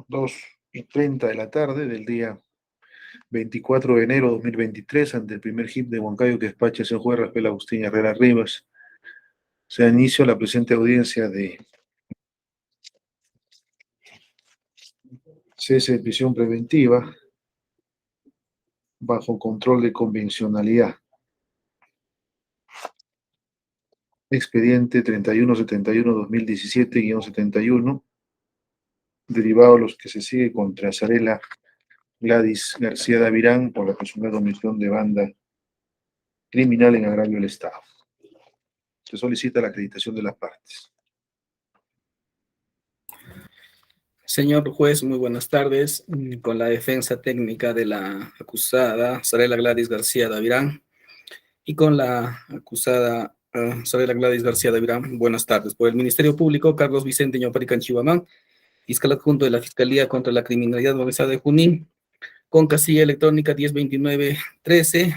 2:30 de la tarde del día 24 de enero de 2023, ante el primer JIP de Huancayo que despacha el señor juez Rafael Agustín Herrera Rivas, se da inicio a la presente audiencia de cese de prisión preventiva bajo control de convencionalidad. Expediente 3171-2017-71, derivado de los que se sigue contra Zarela Gladys García Davirán por la presunta omisión de banda criminal en agravio del Estado. Se solicita la acreditación de las partes. Señor juez, muy buenas tardes. Con la defensa técnica de la acusada Zarela Gladys García Davirán y con la acusada Zarela Gladys García Davirán, buenas tardes. Por el Ministerio Público, Carlos Vicente Ñoparican Chivamán, fiscal adjunto de la Fiscalía contra la Criminalidad Organizada de Junín, con casilla electrónica 102913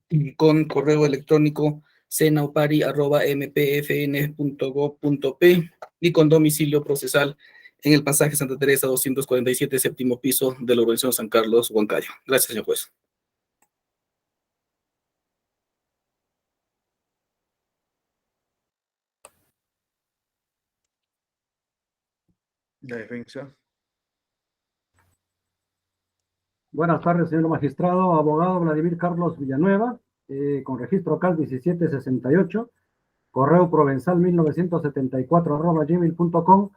y con correo electrónico cenaupari@mpfn.gov.p y con domicilio procesal en el pasaje Santa Teresa 247, séptimo piso de la urbanización San Carlos, Huancayo. Gracias, señor juez. La defensa. Buenas tardes, señor magistrado, abogado Vladimir Carlos Villanueva, con registro CAL 1768, correo provenzal 1974@gmail.com,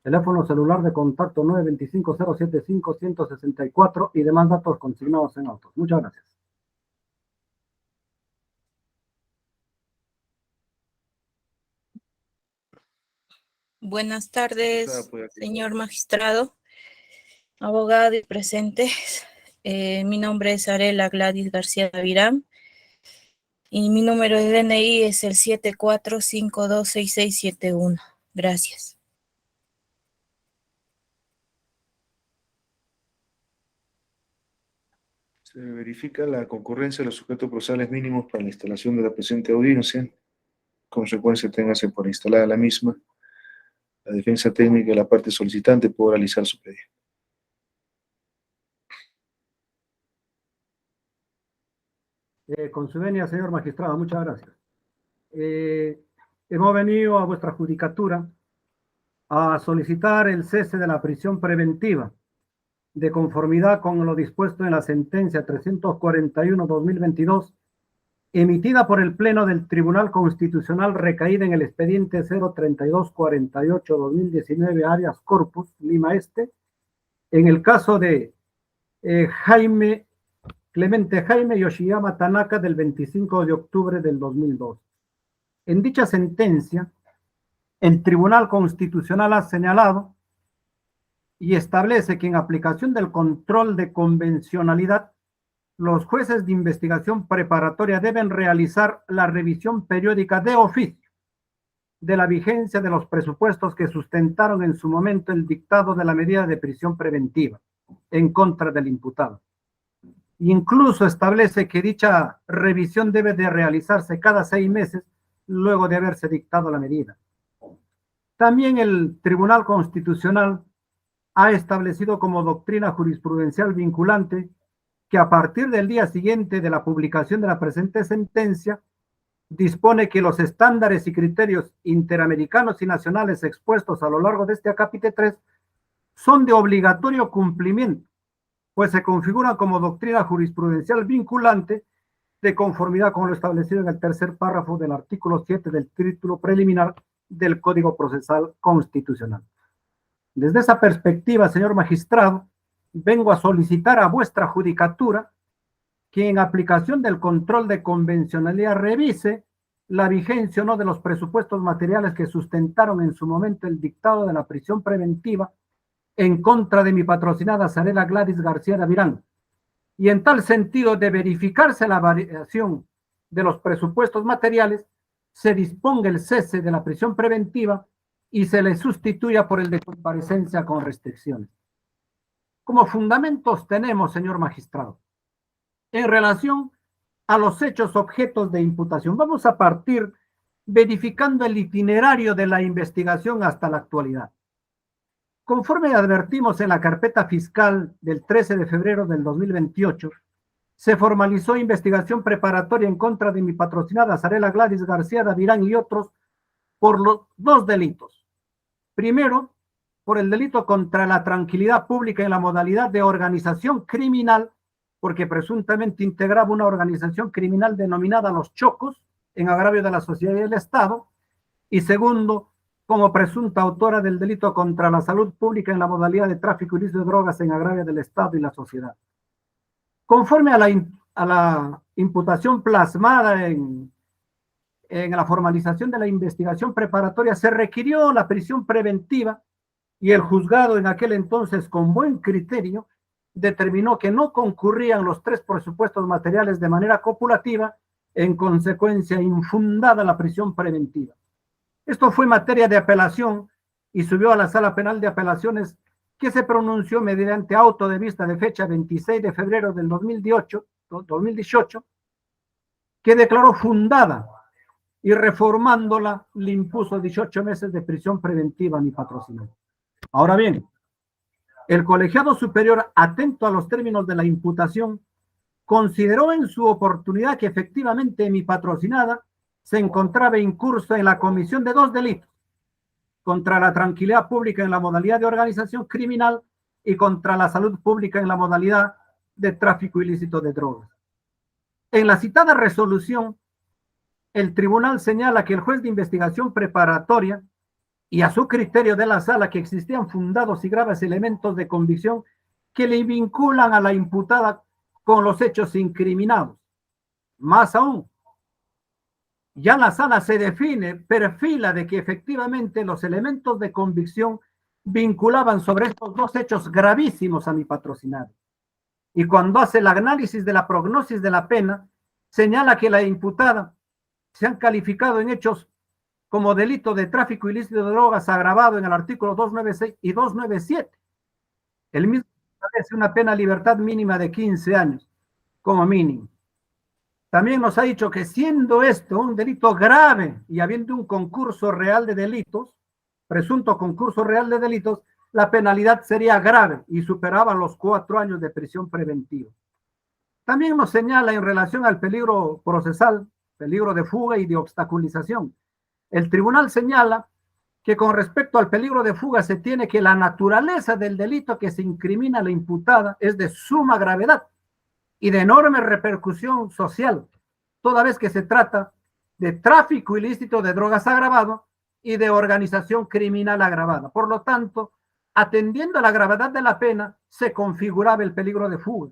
teléfono celular de contacto 925-075-164 y demás datos consignados en autos. Muchas gracias. Buenas tardes, señor magistrado, abogado y presentes. Mi nombre es Zarela Gladys García Davirán y mi número de DNI es el 74526671. Gracias. Se verifica la concurrencia de los sujetos procesales mínimos para la instalación de la presente audiencia. En consecuencia, téngase por instalada la misma. La defensa técnica de la parte solicitante puede realizar su pedido. Con su venia, señor magistrado, muchas gracias. Hemos venido a vuestra judicatura a solicitar el cese de la prisión preventiva de conformidad con lo dispuesto en la sentencia 341-2022 emitida por el Pleno del Tribunal Constitucional recaída en el expediente 03248-2019 Habeas Corpus, Lima Este, en el caso de Clemente Jaime Yoshiyama Tanaka del 25 de octubre del 2002. En dicha sentencia, el Tribunal Constitucional ha señalado y establece que en aplicación del control de convencionalidad, los jueces de investigación preparatoria deben realizar la revisión periódica de oficio de la vigencia de los presupuestos que sustentaron en su momento el dictado de la medida de prisión preventiva en contra del imputado. Incluso establece que dicha revisión debe de realizarse cada 6 meses luego de haberse dictado la medida. También el Tribunal Constitucional ha establecido como doctrina jurisprudencial vinculante que a partir del día siguiente de la publicación de la presente sentencia, dispone que los estándares y criterios interamericanos y nacionales expuestos a lo largo de este acápite 3 son de obligatorio cumplimiento, pues se configuran como doctrina jurisprudencial vinculante de conformidad con lo establecido en el tercer párrafo del artículo 7 del título preliminar del Código Procesal Constitucional. Desde esa perspectiva, señor magistrado, vengo a solicitar a vuestra judicatura que en aplicación del control de convencionalidad revise la vigencia o no de los presupuestos materiales que sustentaron en su momento el dictado de la prisión preventiva en contra de mi patrocinada Zarela Gladys García Davirán. Y en tal sentido, de verificarse la variación de los presupuestos materiales, se disponga el cese de la prisión preventiva y se le sustituya por el de comparecencia con restricciones. Como fundamentos tenemos, señor magistrado, en relación a los hechos objetos de imputación, vamos a partir verificando el itinerario de la investigación hasta la actualidad. Conforme advertimos en la carpeta fiscal del 13 de febrero del 2028, se formalizó investigación preparatoria en contra de mi patrocinada Zarela Gladys García Davirán y otros por los dos delitos. Primero, por el delito contra la tranquilidad pública en la modalidad de organización criminal, porque presuntamente integraba una organización criminal denominada Los Chocos, en agravio de la sociedad y el Estado. Y segundo, como presunta autora del delito contra la salud pública en la modalidad de tráfico ilícito de drogas en agravio del Estado y la sociedad. Conforme a la imputación plasmada en la formalización de la investigación preparatoria, se requirió la prisión preventiva y el juzgado en aquel entonces, con buen criterio, determinó que no concurrían los 3 presupuestos materiales de manera copulativa, en consecuencia infundada la prisión preventiva. Esto fue materia de apelación y subió a la Sala Penal de Apelaciones, que se pronunció mediante auto de vista de fecha 26 de febrero del 2018, que declaró fundada y reformándola le impuso 18 meses de prisión preventiva a mi patrocinador. Ahora bien, el colegiado superior, atento a los términos de la imputación, consideró en su oportunidad que efectivamente mi patrocinada se encontraba incurso en la comisión de 2 delitos, contra la tranquilidad pública en la modalidad de organización criminal y contra la salud pública en la modalidad de tráfico ilícito de drogas. En la citada resolución, el tribunal señala que el juez de investigación preparatoria y a su criterio de la sala que existían fundados y graves elementos de convicción que le vinculan a la imputada con los hechos incriminados. Más aún, ya la sala se define, perfila de que efectivamente los elementos de convicción vinculaban sobre estos 2 hechos gravísimos a mi patrocinado. Y cuando hace el análisis de la prognosis de la pena, señala que la imputada se han calificado en hechos como delito de tráfico ilícito de drogas agravado en el artículo 296 y 297. El mismo establece una pena de libertad mínima de 15 años, como mínimo. También nos ha dicho que siendo esto un delito grave y habiendo un concurso real de delitos, presunto concurso real de delitos, la penalidad sería grave y superaba los 4 años de prisión preventiva. También nos señala en relación al peligro procesal, peligro de fuga y de obstaculización. El tribunal señala que con respecto al peligro de fuga se tiene que la naturaleza del delito que se incrimina a la imputada es de suma gravedad y de enorme repercusión social, toda vez que se trata de tráfico ilícito de drogas agravado y de organización criminal agravada. Por lo tanto, atendiendo a la gravedad de la pena, se configuraba el peligro de fuga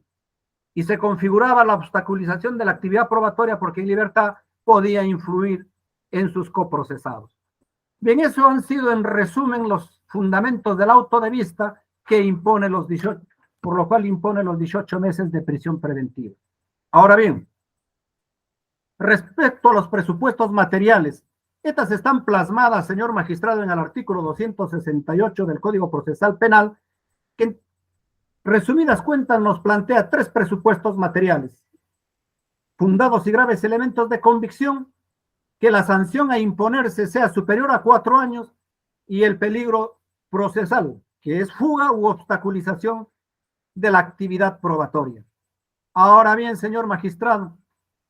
y se configuraba la obstaculización de la actividad probatoria porque en libertad podía influir en sus coprocesados. Bien, eso han sido en resumen los fundamentos del auto de vista que impone los 18, por lo cual impone los 18 meses de prisión preventiva. Ahora bien, respecto a los presupuestos materiales, estas están plasmadas, señor magistrado, en el artículo 268 del Código Procesal Penal, que en resumidas cuentas nos plantea 3 presupuestos materiales: fundados y graves elementos de convicción, que la sanción a imponerse sea superior a 4 años, y el peligro procesal, que es fuga u obstaculización de la actividad probatoria. Ahora bien, señor magistrado,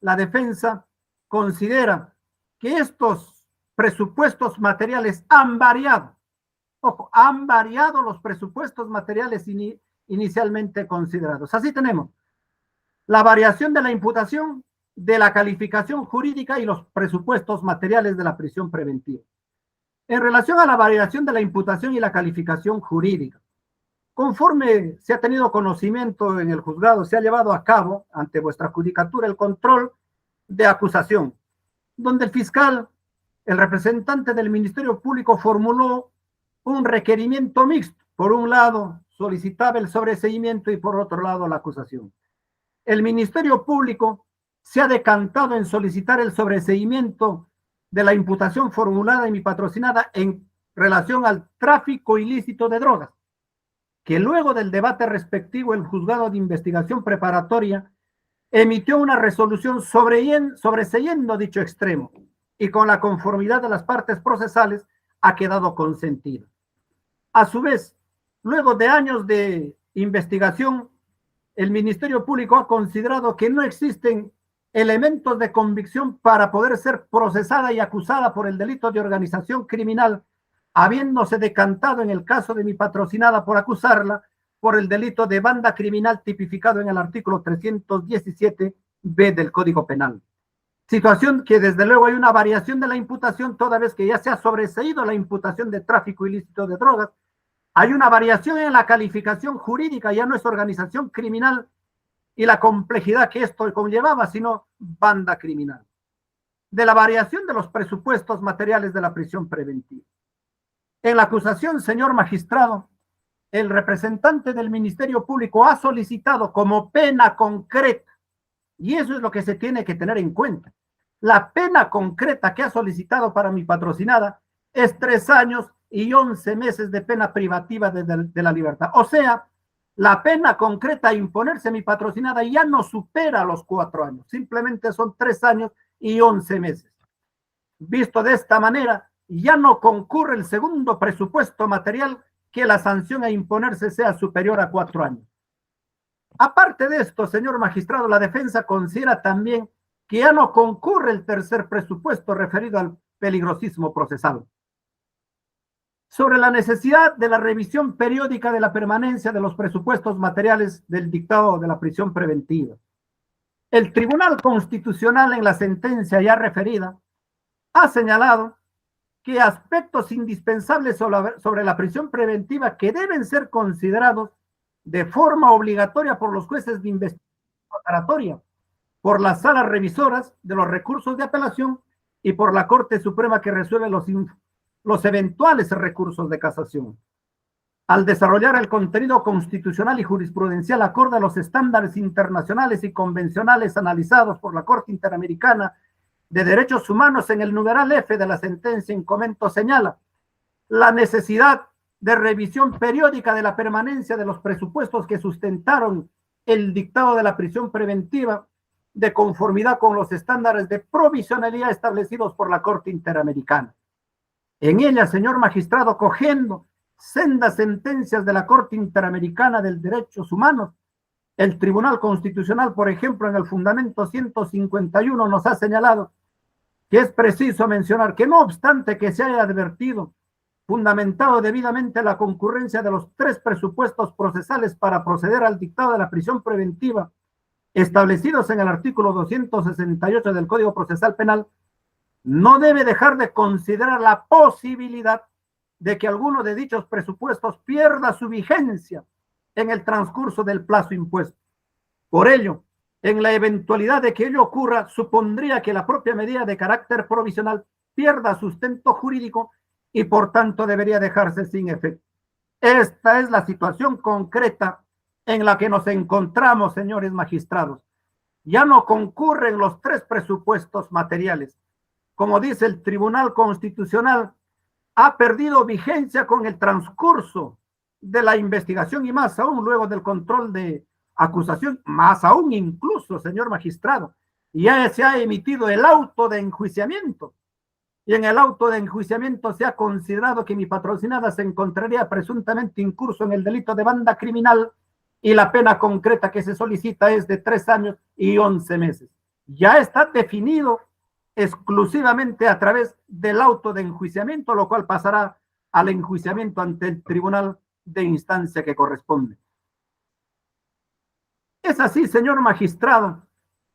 la defensa considera que estos presupuestos materiales han variado. Ojo, han variado los presupuestos materiales inicialmente considerados. Así tenemos la variación de la imputación, de la calificación jurídica y los presupuestos materiales de la prisión preventiva. En relación a la variación de la imputación y la calificación jurídica, conforme se ha tenido conocimiento en el juzgado, se ha llevado a cabo ante vuestra judicatura el control de acusación, donde el fiscal, el representante del Ministerio Público, formuló un requerimiento mixto. Por un lado, solicitaba el sobreseimiento y por otro lado, la acusación. El Ministerio Público se ha decantado en solicitar el sobreseimiento de la imputación formulada en mi patrocinada en relación al tráfico ilícito de drogas, que luego del debate respectivo el juzgado de investigación preparatoria emitió una resolución sobreseyendo dicho extremo y con la conformidad de las partes procesales ha quedado consentida. A su vez, luego de años de investigación, el Ministerio Público ha considerado que no existen elementos de convicción para poder ser procesada y acusada por el delito de organización criminal, habiéndose decantado en el caso de mi patrocinada por acusarla por el delito de banda criminal tipificado en el artículo 317b del Código Penal. Situación que desde luego hay una variación de la imputación, toda vez que ya se ha sobreseído la imputación de tráfico ilícito de drogas. Hay una variación en la calificación jurídica, ya no es organización criminal y la complejidad que esto conllevaba, sino banda criminal. De la variación de los presupuestos materiales de la prisión preventiva. En la acusación, señor magistrado, el representante del Ministerio Público ha solicitado como pena concreta, y eso es lo que se tiene que tener en cuenta. La pena concreta que ha solicitado para mi patrocinada es 3 años y 11 meses de pena privativa de la libertad. O sea, la pena concreta a imponerse a mi patrocinada ya no supera los 4 años, simplemente son 3 años y 11 meses. Visto de esta manera, ya no concurre el segundo presupuesto material que la sanción a imponerse sea superior a 4 años. Aparte de esto, señor magistrado, la defensa considera también que ya no concurre el tercer presupuesto referido al peligrosismo procesal. Sobre la necesidad de la revisión periódica de la permanencia de los presupuestos materiales del dictado de la prisión preventiva. El Tribunal Constitucional en la sentencia ya referida ha señalado que aspectos indispensables sobre la prisión preventiva que deben ser considerados de forma obligatoria por los jueces de investigación preparatoria, por las salas revisoras de los recursos de apelación y por la Corte Suprema que resuelve los eventuales recursos de casación. Al desarrollar el contenido constitucional y jurisprudencial acorde a los estándares internacionales y convencionales analizados por la Corte Interamericana de Derechos Humanos, en el numeral F de la sentencia en comento señala la necesidad de revisión periódica de la permanencia de los presupuestos que sustentaron el dictado de la prisión preventiva de conformidad con los estándares de provisionalidad establecidos por la Corte Interamericana. En ella, señor magistrado, cogiendo sendas sentencias de la Corte Interamericana de Derechos Humanos, el Tribunal Constitucional, por ejemplo, en el fundamento 151 nos ha señalado que es preciso mencionar que no obstante que se haya advertido, fundamentado debidamente la concurrencia de los 3 presupuestos procesales para proceder al dictado de la prisión preventiva establecidos en el artículo 268 del Código Procesal Penal, no debe dejar de considerar la posibilidad de que alguno de dichos presupuestos pierda su vigencia en el transcurso del plazo impuesto. Por ello, en la eventualidad de que ello ocurra, supondría que la propia medida de carácter provisional pierda sustento jurídico y por tanto debería dejarse sin efecto. Esta es la situación concreta en la que nos encontramos, señores magistrados. Ya no concurren los 3 presupuestos materiales. Como dice el Tribunal Constitucional, ha perdido vigencia con el transcurso de la investigación y más aún luego del control de acusación, más aún incluso, señor magistrado, ya se ha emitido el auto de enjuiciamiento y en el auto de enjuiciamiento se ha considerado que mi patrocinada se encontraría presuntamente incurso en el delito de banda criminal y la pena concreta que se solicita es de 3 años y 11 meses. Ya está definido exclusivamente a través del auto de enjuiciamiento, lo cual pasará al enjuiciamiento ante el tribunal de instancia que corresponde. Es así, señor magistrado,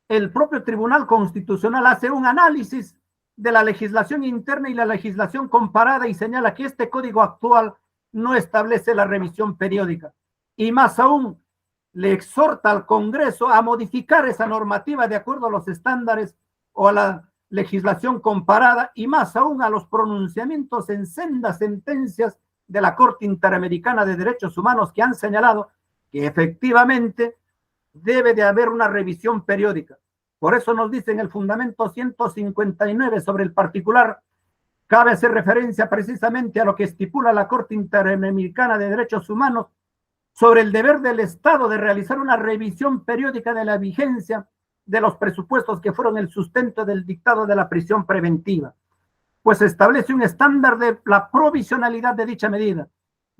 el propio Tribunal Constitucional hace un análisis de la legislación interna y la legislación comparada y señala que este código actual no establece la revisión periódica y más aún le exhorta al Congreso a modificar esa normativa de acuerdo a los estándares o a la legislación comparada y más aún a los pronunciamientos en sendas sentencias de la Corte Interamericana de Derechos Humanos que han señalado que efectivamente debe de haber una revisión periódica. Por eso nos dice en el fundamento 159 sobre el particular, cabe hacer referencia precisamente a lo que estipula la Corte Interamericana de Derechos Humanos sobre el deber del Estado de realizar una revisión periódica de la vigencia de los presupuestos que fueron el sustento del dictado de la prisión preventiva, pues establece un estándar de la provisionalidad de dicha medida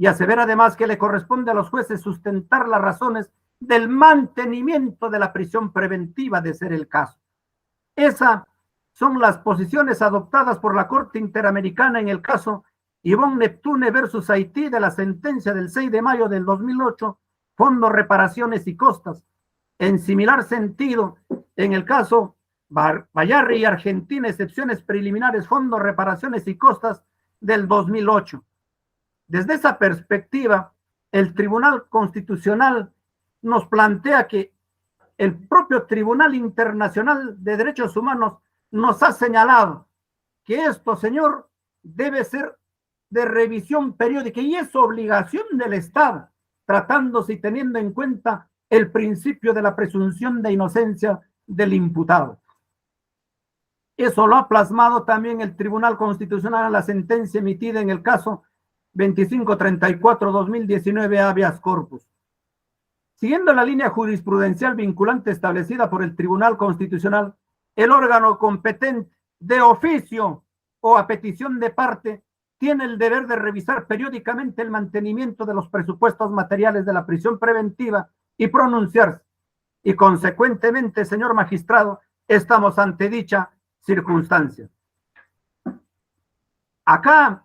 y asevera además que le corresponde a los jueces sustentar las razones del mantenimiento de la prisión preventiva de ser el caso. Esas son las posiciones adoptadas por la Corte Interamericana en el caso Yvonne Neptune versus Haití de la sentencia del 6 de mayo del 2008, Fondo Reparaciones y Costas. En similar sentido, en el caso Bayarri y Argentina, excepciones preliminares, Fondo Reparaciones y Costas del 2008. Desde esa perspectiva, el Tribunal Constitucional nos plantea que el propio Tribunal Internacional de Derechos Humanos nos ha señalado que esto, señor, debe ser de revisión periódica y es obligación del Estado, tratándose y teniendo en cuenta el principio de la presunción de inocencia del imputado. Eso lo ha plasmado también el Tribunal Constitucional en la sentencia emitida en el caso 2534-2019 habeas corpus. Siguiendo la línea jurisprudencial vinculante establecida por el Tribunal Constitucional, el órgano competente de oficio o a petición de parte tiene el deber de revisar periódicamente el mantenimiento de los presupuestos materiales de la prisión preventiva y pronunciarse. Y consecuentemente, señor magistrado, estamos ante dicha circunstancia. Acá,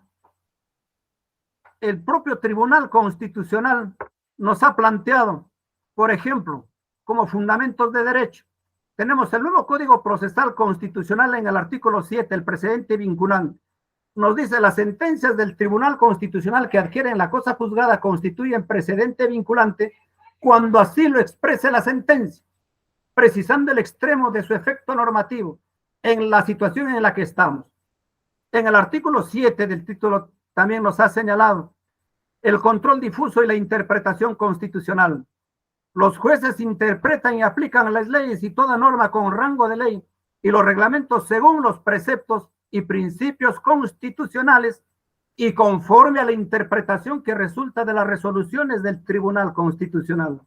el propio Tribunal Constitucional nos ha planteado, por ejemplo, como fundamentos de derecho, tenemos el nuevo Código Procesal Constitucional en el artículo 7, el precedente vinculante. Nos dice, las sentencias del Tribunal Constitucional que adquieren la cosa juzgada constituyen precedente vinculante cuando así lo exprese la sentencia, precisando el extremo de su efecto normativo en la situación en la que estamos. En el artículo 7 del título también nos ha señalado el control difuso y la interpretación constitucional. Los jueces interpretan y aplican las leyes y toda norma con rango de ley y los reglamentos según los preceptos y principios constitucionales y conforme a la interpretación que resulta de las resoluciones del Tribunal Constitucional.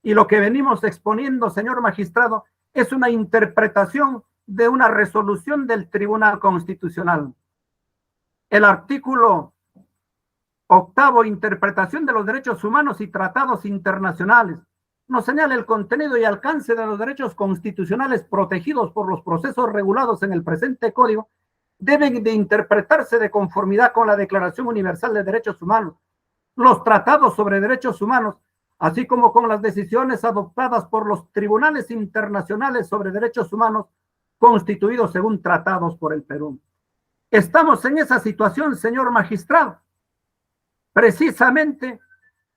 Y lo que venimos exponiendo, señor magistrado, es una interpretación de una resolución del Tribunal Constitucional. El artículo 8, interpretación de los derechos humanos y tratados internacionales, nos señala el contenido y alcance de los derechos constitucionales protegidos por los procesos regulados en el presente código deben de interpretarse de conformidad con la Declaración Universal de Derechos Humanos, los tratados sobre derechos humanos, así como con las decisiones adoptadas por los tribunales internacionales sobre derechos humanos constituidos según tratados por el Perú. Estamos en esa situación, señor magistrado. Precisamente,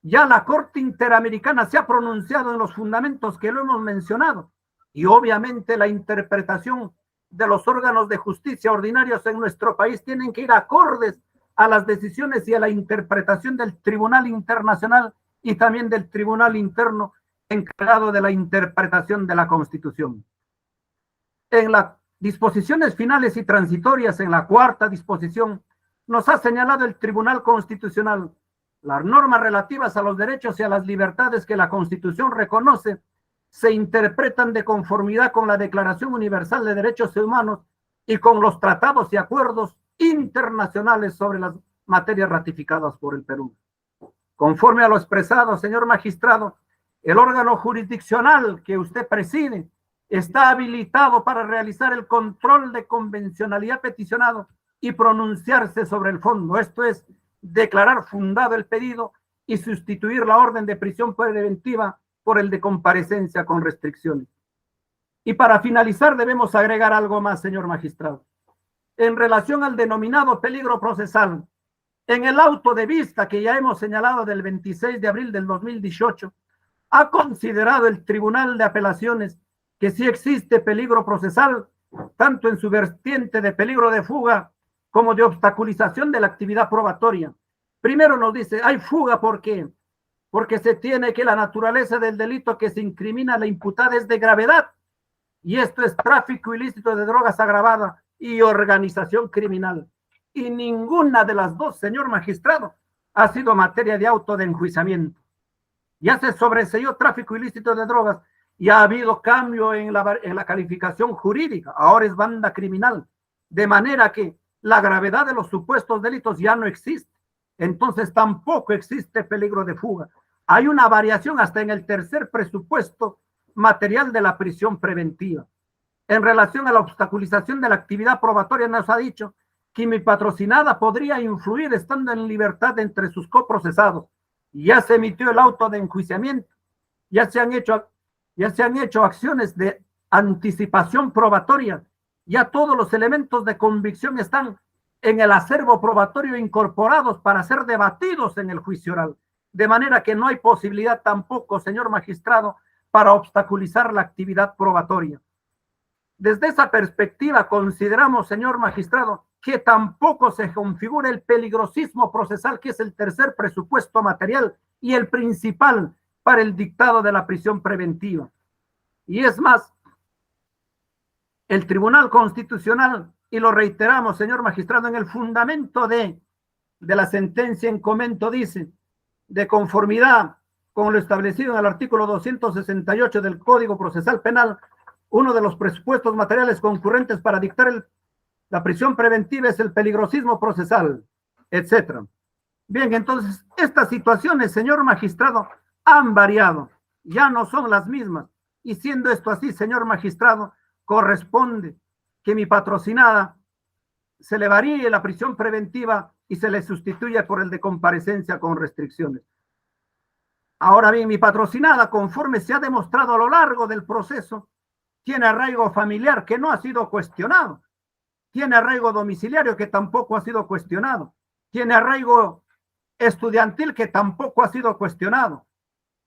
ya la Corte Interamericana se ha pronunciado en los fundamentos que lo hemos mencionado y obviamente la interpretación de los órganos de justicia ordinarios en nuestro país tienen que ir acordes a las decisiones y a la interpretación del Tribunal Internacional y también del Tribunal Interno encargado de la interpretación de la Constitución. En las disposiciones finales y transitorias, en la cuarta disposición, nos ha señalado el Tribunal Constitucional las normas relativas a los derechos y a las libertades que la Constitución reconoce se interpretan de conformidad con la Declaración Universal de Derechos Humanos y con los tratados y acuerdos internacionales sobre las materias ratificadas por el Perú. Conforme a lo expresado, señor magistrado, el órgano jurisdiccional que usted preside está habilitado para realizar el control de convencionalidad peticionado y pronunciarse sobre el fondo, esto es, declarar fundado el pedido y sustituir la orden de prisión preventiva por el de comparecencia con restricciones. Y para finalizar debemos agregar algo más, señor magistrado. En relación al denominado peligro procesal, en el auto de vista que ya hemos señalado del 26 de abril del 2018, ha considerado el Tribunal de Apelaciones que sí existe peligro procesal, tanto en su vertiente de peligro de fuga como de obstaculización de la actividad probatoria. Primero nos dice, hay fuga, ¿por qué? Porque se tiene que la naturaleza del delito que se incrimina a la imputada es de gravedad, y esto es tráfico ilícito de drogas agravada y organización criminal. Y ninguna de las dos, señor magistrado, ha sido materia de auto de enjuiciamiento. Ya se sobreseyó tráfico ilícito de drogas y ha habido cambio en la calificación jurídica, ahora es banda criminal, de manera que la gravedad de los supuestos delitos ya no existe. entonces tampoco existe peligro de fuga. Hay una variación hasta en el tercer presupuesto material de la prisión preventiva. En relación a la obstaculización de la actividad probatoria, nos ha dicho que mi patrocinada podría influir estando en libertad entre sus coprocesados. Ya se emitió el auto de enjuiciamiento, ya se han hecho acciones de anticipación probatoria, ya todos los elementos de convicción están en el acervo probatorio incorporados para ser debatidos en el juicio oral, de manera que no hay posibilidad tampoco, señor magistrado, para obstaculizar la actividad probatoria. Desde esa perspectiva consideramos, señor magistrado, que tampoco se configura el peligrosismo procesal, que es el tercer presupuesto material y el principal para el dictado de la prisión preventiva. Y es más, el Tribunal Constitucional, y lo reiteramos, señor magistrado, en el fundamento de la sentencia en comento dice, de conformidad con lo establecido en el artículo 268 del Código Procesal Penal, uno de los presupuestos materiales concurrentes para dictar la prisión preventiva es el peligrosismo procesal, etc. Bien, entonces, estas situaciones, señor magistrado, han variado, ya no son las mismas. Y siendo esto así, señor magistrado, corresponde que mi patrocinada se le varíe la prisión preventiva y se le sustituya por el de comparecencia con restricciones. Ahora bien, mi patrocinada, conforme se ha demostrado a lo largo del proceso, tiene arraigo familiar que no ha sido cuestionado, tiene arraigo domiciliario que tampoco ha sido cuestionado, tiene arraigo estudiantil que tampoco ha sido cuestionado.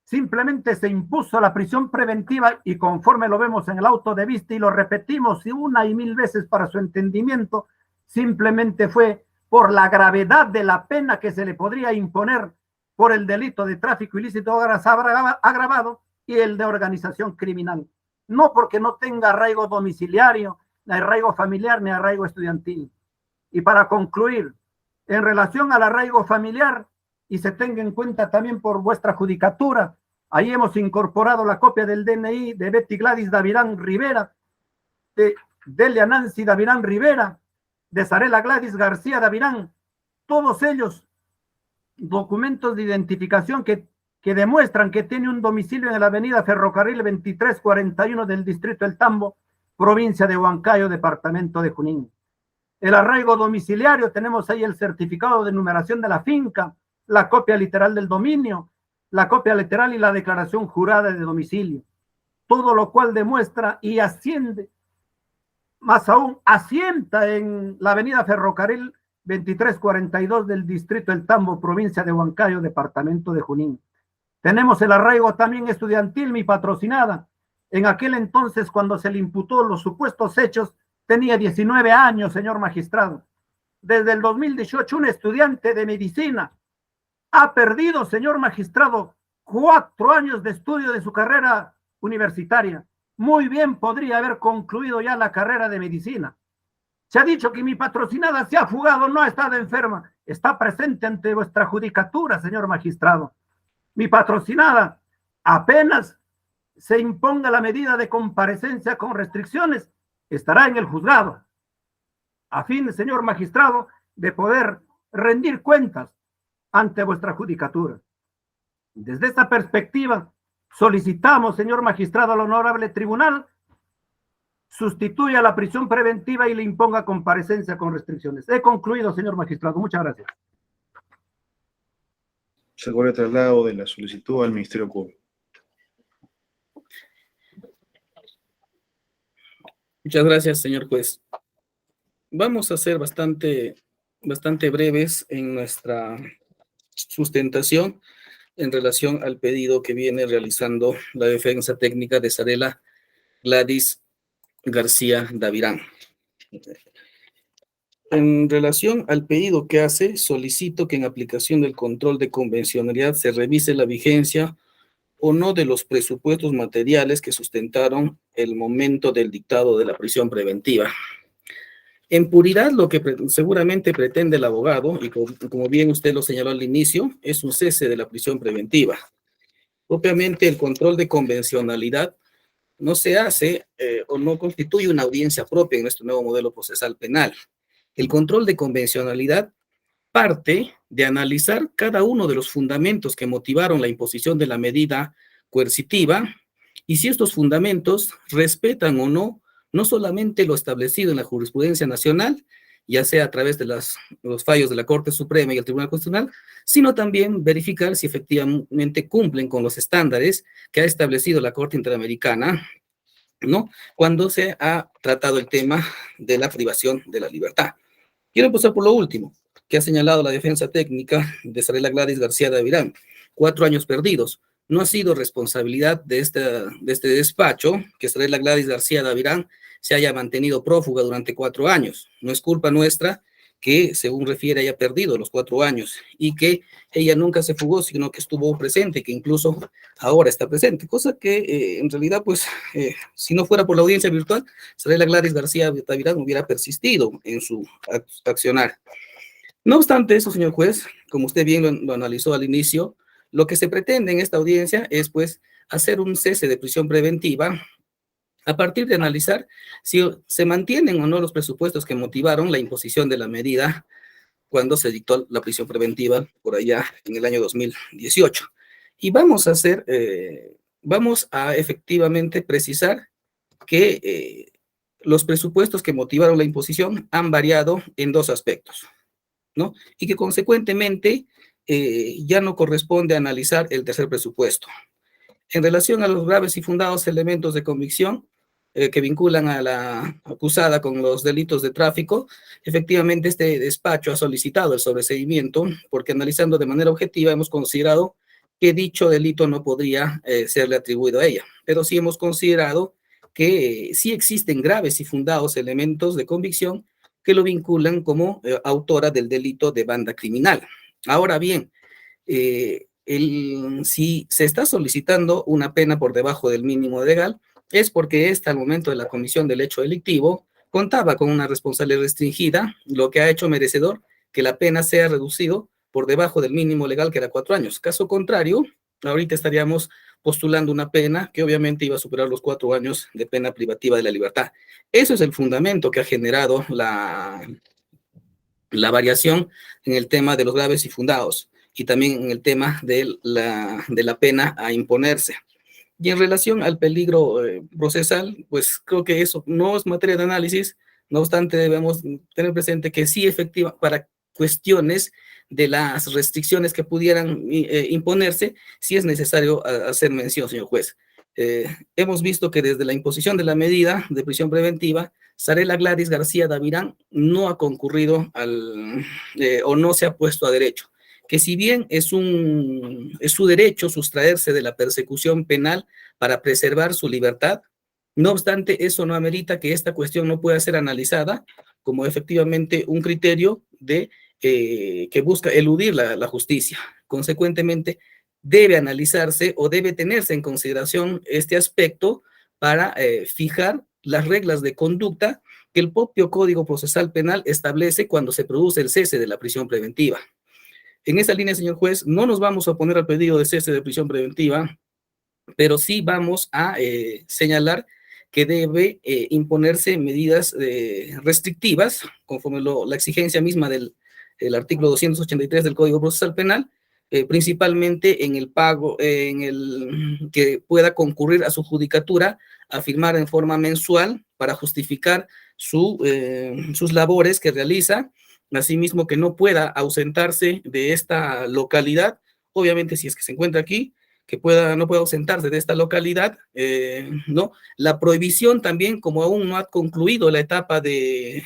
Simplemente se impuso la prisión preventiva y conforme lo vemos en el auto de vista y lo repetimos una y mil veces para su entendimiento, simplemente fue por la gravedad de la pena que se le podría imponer por el delito de tráfico ilícito agravado y el de organización criminal. No porque no tenga arraigo domiciliario, ni arraigo familiar, ni arraigo estudiantil. Y para concluir, en relación al arraigo familiar, y se tenga en cuenta también por vuestra judicatura, ahí hemos incorporado la copia del DNI de Betty Gladys Davirán Rivera, de Delia Nancy Davirán Rivera, de Sarela Gladys García Davirán, todos ellos documentos de identificación que demuestran que tiene un domicilio en la avenida Ferrocarril 2341 del distrito El Tambo, provincia de Huancayo, departamento de Junín. El arraigo domiciliario, tenemos ahí el certificado de numeración de la finca, la copia literal del dominio, la copia literal y la declaración jurada de domicilio. Todo lo cual demuestra y asciende, más aún, asienta en la avenida Ferrocarril 2342 del distrito El Tambo, provincia de Huancayo, departamento de Junín. Tenemos el arraigo también estudiantil, mi patrocinada. En aquel entonces, cuando se le imputó los supuestos hechos, tenía 19 años, señor magistrado. Desde el 2018, un estudiante de medicina ha perdido, señor magistrado, 4 años de estudio de su carrera universitaria. Muy bien podría haber concluido ya la carrera de medicina. Se ha dicho que mi patrocinada se ha fugado, no ha estado enferma. Está presente ante vuestra judicatura, señor magistrado. Mi patrocinada, apenas se imponga la medida de comparecencia con restricciones, estará en el juzgado, a fin, señor magistrado, de poder rendir cuentas ante vuestra judicatura. Desde esta perspectiva, solicitamos, señor magistrado, al honorable tribunal, sustituya la prisión preventiva y le imponga comparecencia con restricciones. He concluido, señor magistrado. Muchas gracias. Se acuerda el traslado de la solicitud al Ministerio Público. Muchas gracias, señor juez. Vamos a ser bastante breves en nuestra sustentación en relación al pedido que viene realizando la defensa técnica de Sarela Gladys García Davirán. En relación al pedido que hace, solicito que en aplicación del control de convencionalidad se revise la vigencia o no de los presupuestos materiales que sustentaron el momento del dictado de la prisión preventiva. En puridad, lo que seguramente pretende el abogado, y como bien usted lo señaló al inicio, es un cese de la prisión preventiva. Propiamente, el control de convencionalidad no se hace o no constituye una audiencia propia en nuestro nuevo modelo procesal penal. El control de convencionalidad parte de analizar cada uno de los fundamentos que motivaron la imposición de la medida coercitiva y si estos fundamentos respetan o no, no solamente lo establecido en la jurisprudencia nacional, ya sea a través de los fallos de la Corte Suprema y el Tribunal Constitucional, sino también verificar si efectivamente cumplen con los estándares que ha establecido la Corte Interamericana, ¿no? Cuando se ha tratado el tema de la privación de la libertad. Quiero empezar por lo último, que ha señalado la defensa técnica de Sarela Gladys García de Avirán. 4 años perdidos. No ha sido responsabilidad de este despacho que Sarela Gladys García de Avirán se haya mantenido prófuga durante 4 años. No es culpa nuestra que, según refiere, haya perdido los 4 años y que ella nunca se fugó, sino que estuvo presente, que incluso ahora está presente, cosa que en realidad, pues, si no fuera por la audiencia virtual, Sarela Gladys García de Avirán hubiera persistido en su accionar. No obstante eso, señor juez, como usted bien lo analizó al inicio, lo que se pretende en esta audiencia es, pues, hacer un cese de prisión preventiva a partir de analizar si se mantienen o no los presupuestos que motivaron la imposición de la medida cuando se dictó la prisión preventiva por allá en el año 2018. Y vamos a efectivamente precisar que los presupuestos que motivaron la imposición han variado en 2 aspectos, ¿no? Y que consecuentemente ya no corresponde analizar el tercer presupuesto. En relación a los graves y fundados elementos de convicción que vinculan a la acusada con los delitos de tráfico, efectivamente este despacho ha solicitado el sobreseimiento porque analizando de manera objetiva hemos considerado que dicho delito no podría serle atribuido a ella, pero sí hemos considerado que sí existen graves y fundados elementos de convicción que lo vinculan como autora del delito de banda criminal. Ahora bien, si se está solicitando una pena por debajo del mínimo legal, es porque esta, al momento de la comisión del hecho delictivo, contaba con una responsabilidad restringida, lo que ha hecho merecedor que la pena sea reducido por debajo del mínimo legal, que era 4 años. Caso contrario, ahorita estaríamos postulando una pena que obviamente iba a superar los 4 años de pena privativa de la libertad. Eso es el fundamento que ha generado la variación en el tema de los graves y fundados y también en el tema de la pena a imponerse. Y en relación al peligro procesal, pues creo que eso no es materia de análisis, no obstante debemos tener presente que sí, efectivamente, para cuestiones de las restricciones que pudieran imponerse, sí es necesario hacer mención, señor juez. Hemos visto que desde la imposición de la medida de prisión preventiva, Sarela Gladys García de Avirán no ha concurrido o no se ha puesto a derecho, que si bien es su derecho sustraerse de la persecución penal para preservar su libertad, no obstante, eso no amerita que esta cuestión no pueda ser analizada como efectivamente un criterio que busca eludir la justicia. Consecuentemente, debe analizarse o debe tenerse en consideración este aspecto para fijar las reglas de conducta que el propio Código Procesal Penal establece cuando se produce el cese de la prisión preventiva. En esa línea, señor juez, no nos vamos a oponer al pedido de cese de prisión preventiva, pero sí vamos a señalar que debe imponerse medidas restrictivas, conforme la exigencia misma del artículo 283 del Código Procesal Penal, principalmente en el pago, que pueda concurrir a su judicatura a firmar en forma mensual para justificar sus labores que realiza, asimismo que no pueda ausentarse de esta localidad, obviamente si es que se encuentra aquí, que no pueda ausentarse de esta localidad, ¿no? La prohibición también, como aún no ha concluido la etapa de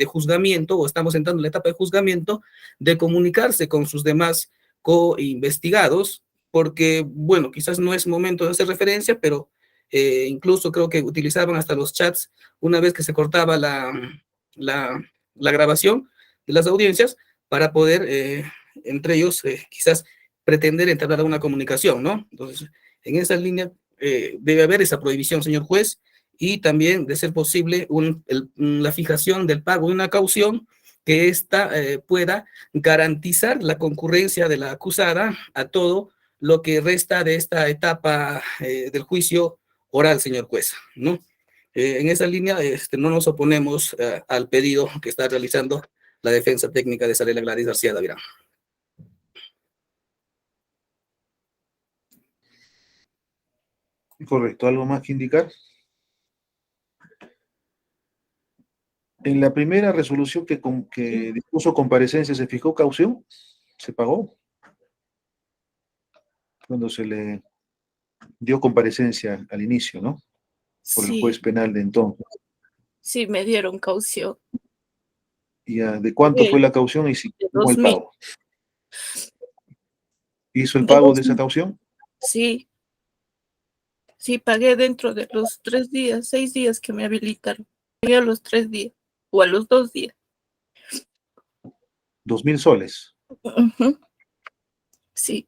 juzgamiento, o estamos entrando en la etapa de juzgamiento, de comunicarse con sus demás co-investigados, porque, bueno, quizás no es momento de hacer referencia, pero incluso creo que utilizaban hasta los chats una vez que se cortaba la grabación de las audiencias para poder, entre ellos, quizás pretender entablar una comunicación, ¿no? Entonces, en esa línea debe haber esa prohibición, señor juez, y también, de ser posible, la fijación del pago de una caución que ésta pueda garantizar la concurrencia de la acusada a todo lo que resta de esta etapa del juicio oral, señor juez, ¿no? En esa línea no nos oponemos al pedido que está realizando la defensa técnica de Sarela Gladys García Davirán. Correcto, ¿algo más que indicar? En la primera resolución que dispuso comparecencia, ¿se fijó caución? ¿Se pagó? Cuando se le dio comparecencia al inicio, ¿no? Por el juez Sí, penal de entonces. sí, me dieron caución ¿Y de cuánto fue de, la caución y si de hizo el 2000, pago? ¿Hizo el de pago de esa 2000. caución? Sí, sí, pagué dentro de los 3 días, 6 días que me habilitaron. Pagué a los 3 días o a los 2 días. 2.000 soles. Ujú. Sí,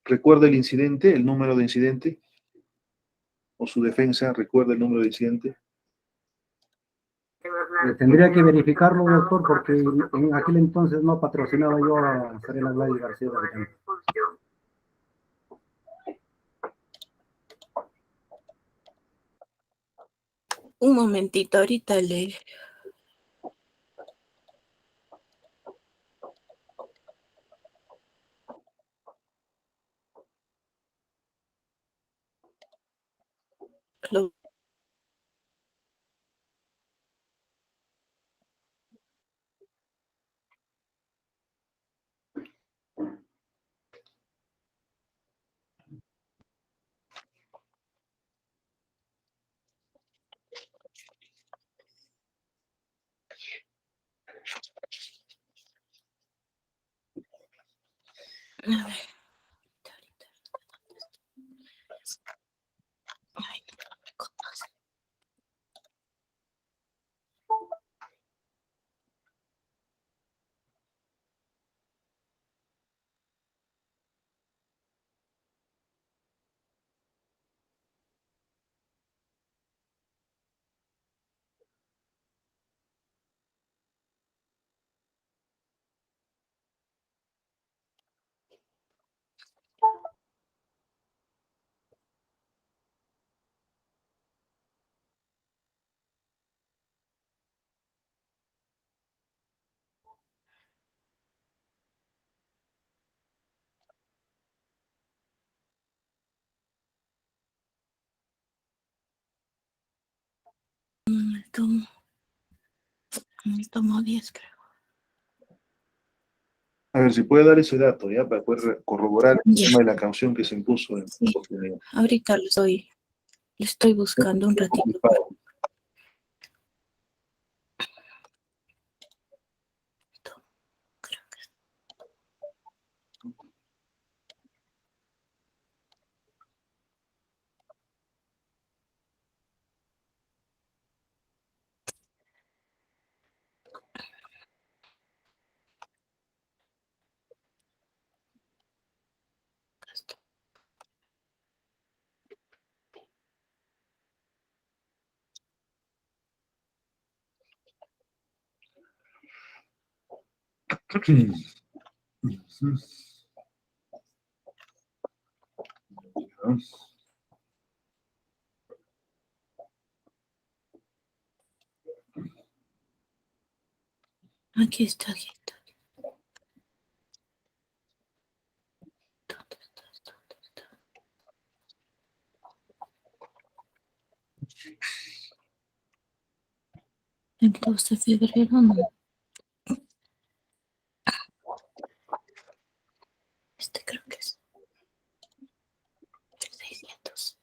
¿Recuerda el incidente, el número de incidente? ¿O su defensa recuerda el número de incidente? Tendría que verificarlo, doctor, porque en aquel entonces no patrocinaba yo a Sarela Gladys García Davirán. un momentito, ahorita le... lo- a ver, ay, no me conoce. Tomo, me tomo 10, creo. A ver, si puede dar ese dato, ¿ya? Para poder corroborar el Ya, tema de la caución que se impuso en sí, la oportunidad. ahorita lo estoy buscando un ratito. Creo que está. Aquí está, aquí está. ¿Dónde está? ¿Dónde está? El 2 de febrero, no. Este creo que es el 600.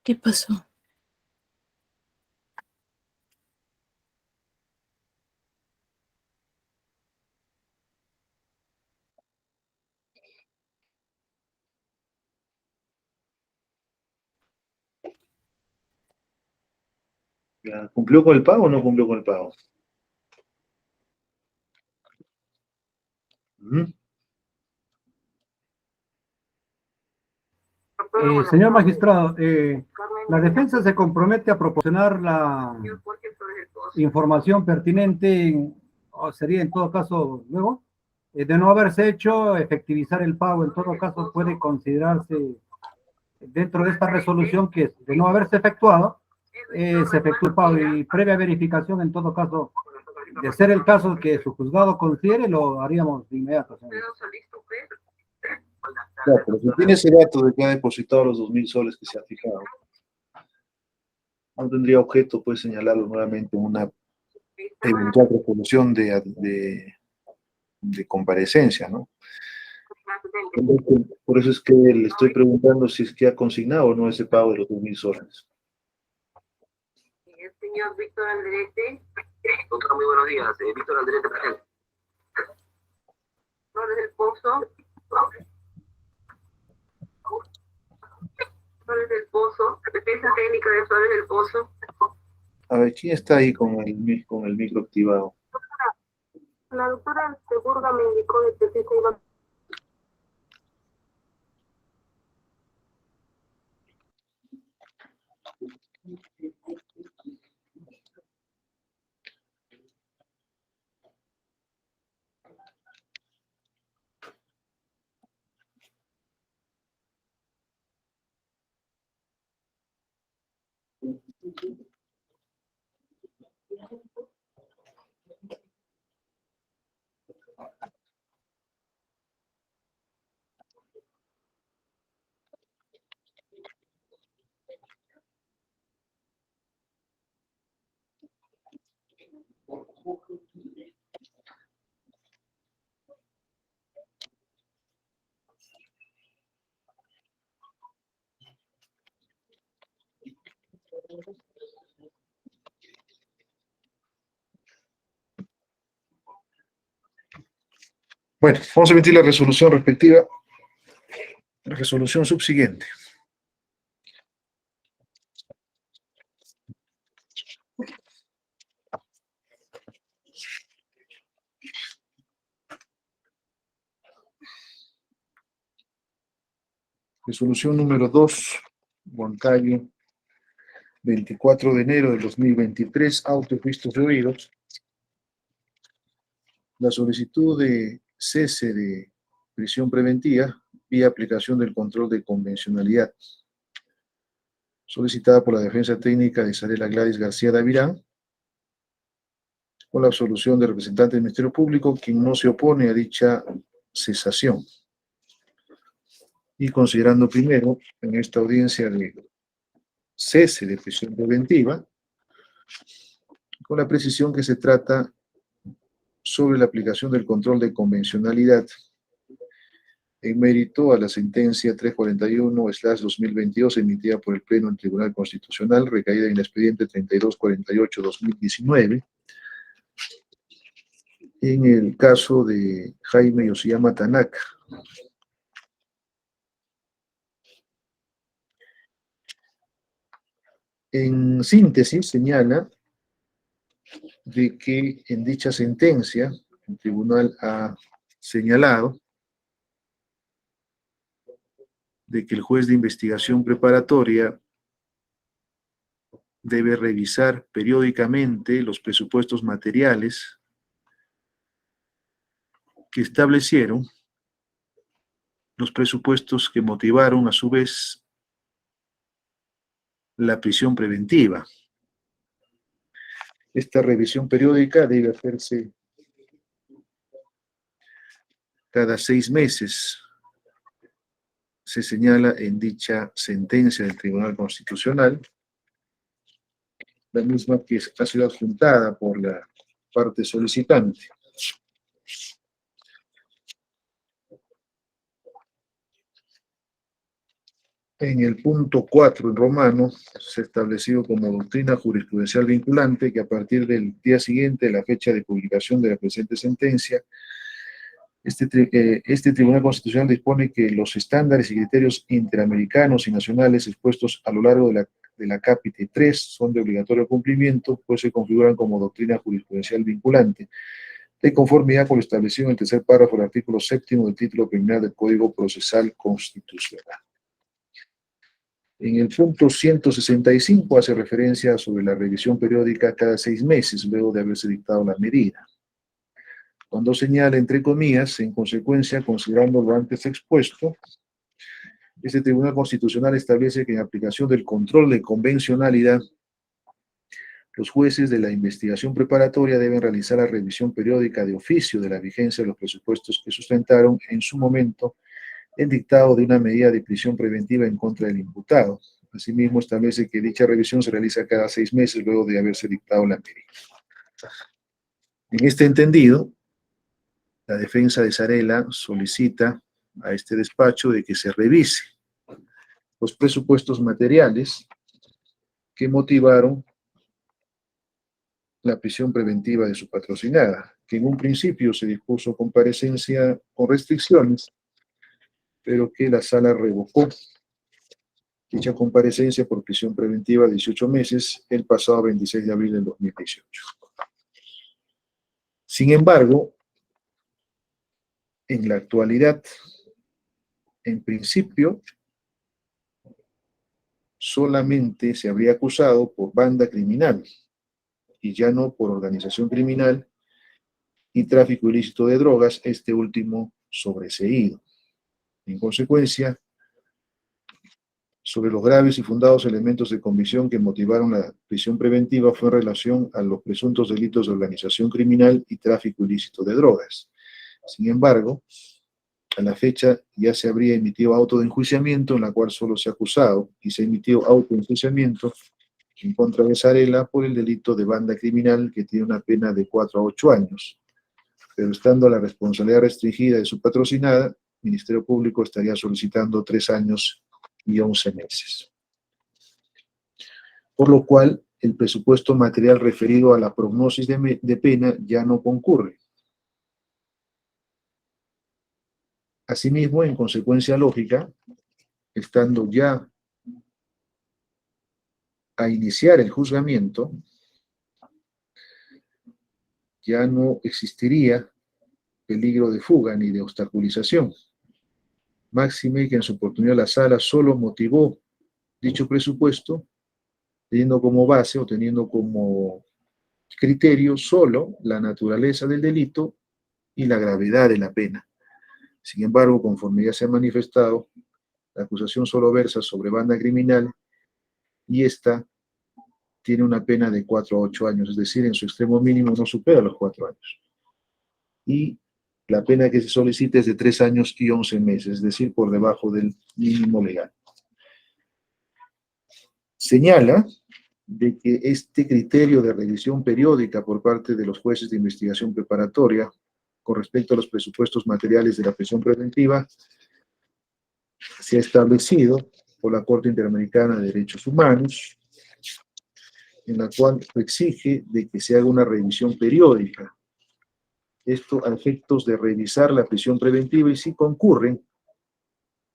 ¿Qué pasó? ¿Ya cumplió con el pago o no cumplió con el pago? Ujú. Señor magistrado, la defensa se compromete a proporcionar la información pertinente, o sería en todo caso, luego, de no haberse hecho, efectivizar el pago. En todo caso, puede considerarse dentro de esta resolución que de no haberse efectuado, se efectúa el pago y previa verificación, en todo caso, de ser el caso que su juzgado considere, lo haríamos de inmediato, señor. Claro, pero si tiene ese dato de que ha depositado los 2.000 soles que se ha fijado, no tendría objeto, pues, señalarlo nuevamente en una eventual resolución de comparecencia, ¿no? Por eso es que le estoy preguntando si es que ha consignado o no ese pago de los 2.000 soles. El señor Víctor Alderete. Doctor, muy buenos días. Víctor Alderete presente. Flores del Pozo. Flores del Pozo. Defensa técnica de Flores del Pozo. A ver, ¿quién está ahí con el micro activado? La doctora Segurga me indicó de que se iba. Bueno, vamos a emitir la resolución respectiva. La resolución subsiguiente. Resolución número 2, Huancayo, 24 de enero del 2023, autos vistos y oídos. La solicitud de cese de prisión preventiva vía aplicación del control de convencionalidad, solicitada por la defensa técnica de Sarela Gladys García Davirán, con la absolución del representante del Ministerio Público, quien no se opone a dicha cesación. Y considerando primero, en esta audiencia de cese de prisión preventiva, con la precisión que se trata sobre la aplicación del control de convencionalidad en mérito a la sentencia 341/2022 emitida por el Pleno del Tribunal Constitucional, recaída en el expediente 3248/2019, en el caso de Jaime Yoshiyama Tanaka. En síntesis, señala de que en dicha sentencia el tribunal ha señalado de que el juez de investigación preparatoria debe revisar periódicamente los presupuestos materiales que establecieron los presupuestos que motivaron a su vez la prisión preventiva. Esta revisión periódica debe hacerse cada 6 meses, se señala en dicha sentencia del Tribunal Constitucional, la misma que ha sido adjuntada por la parte solicitante. En el punto 4 en romano se ha establecido como doctrina jurisprudencial vinculante que a partir del día siguiente de la fecha de publicación de la presente sentencia, este Tribunal Constitucional dispone que los estándares y criterios interamericanos y nacionales expuestos a lo largo de la Capite 3 son de obligatorio cumplimiento, pues se configuran como doctrina jurisprudencial vinculante, de conformidad con lo establecido en el tercer párrafo del artículo 7º del título preliminar del Código Procesal Constitucional. En el punto 165 hace referencia sobre la revisión periódica cada 6 meses luego de haberse dictado la medida. Cuando señala, entre comillas, en consecuencia, considerando lo antes expuesto, este Tribunal Constitucional establece que en aplicación del control de convencionalidad, los jueces de la investigación preparatoria deben realizar la revisión periódica de oficio de la vigencia de los presupuestos que sustentaron en su momento el dictado de una medida de prisión preventiva en contra del imputado. Asimismo, establece que dicha revisión se realiza cada 6 meses luego de haberse dictado la medida. En este entendido, la defensa de Sarela solicita a este despacho de que se revise los presupuestos materiales que motivaron la prisión preventiva de su patrocinada, que en un principio se dispuso comparecencia con restricciones, pero que la sala revocó dicha comparecencia por prisión preventiva de 18 meses el pasado 26 de abril del 2018. Sin embargo, en la actualidad, en principio, solamente se habría acusado por banda criminal y ya no por organización criminal y tráfico ilícito de drogas, este último sobreseído. En consecuencia, sobre los graves y fundados elementos de convicción que motivaron la prisión preventiva fue en relación a los presuntos delitos de organización criminal y tráfico ilícito de drogas. Sin embargo, a la fecha ya se habría emitido auto de enjuiciamiento en la cual solo se ha acusado y se emitió auto de enjuiciamiento en contra de Sarela por el delito de banda criminal que tiene una pena de 4 a 8 años. Pero estando la responsabilidad restringida de su patrocinada, el Ministerio Público estaría solicitando 3 años y 11 meses. Por lo cual, el presupuesto material referido a la prognosis de pena ya no concurre. Asimismo, en consecuencia lógica, estando ya a iniciar el juzgamiento, ya no existiría peligro de fuga ni de obstaculización. Máxime que en su oportunidad la sala solo motivó dicho presupuesto teniendo como base o teniendo como criterio solo la naturaleza del delito y la gravedad de la pena. Sin embargo, conforme ya se ha manifestado, la acusación solo versa sobre banda criminal y esta tiene una pena de 4 a 8 años, es decir, en su extremo mínimo no supera los 4 años. Y la pena que se solicita es de 3 años y 11 meses, es decir, por debajo del mínimo legal. Señala de que este criterio de revisión periódica por parte de los jueces de investigación preparatoria con respecto a los presupuestos materiales de la prisión preventiva se ha establecido por la Corte Interamericana de Derechos Humanos, en la cual exige de que se haga una revisión periódica. Esto a efectos de revisar la prisión preventiva y si concurren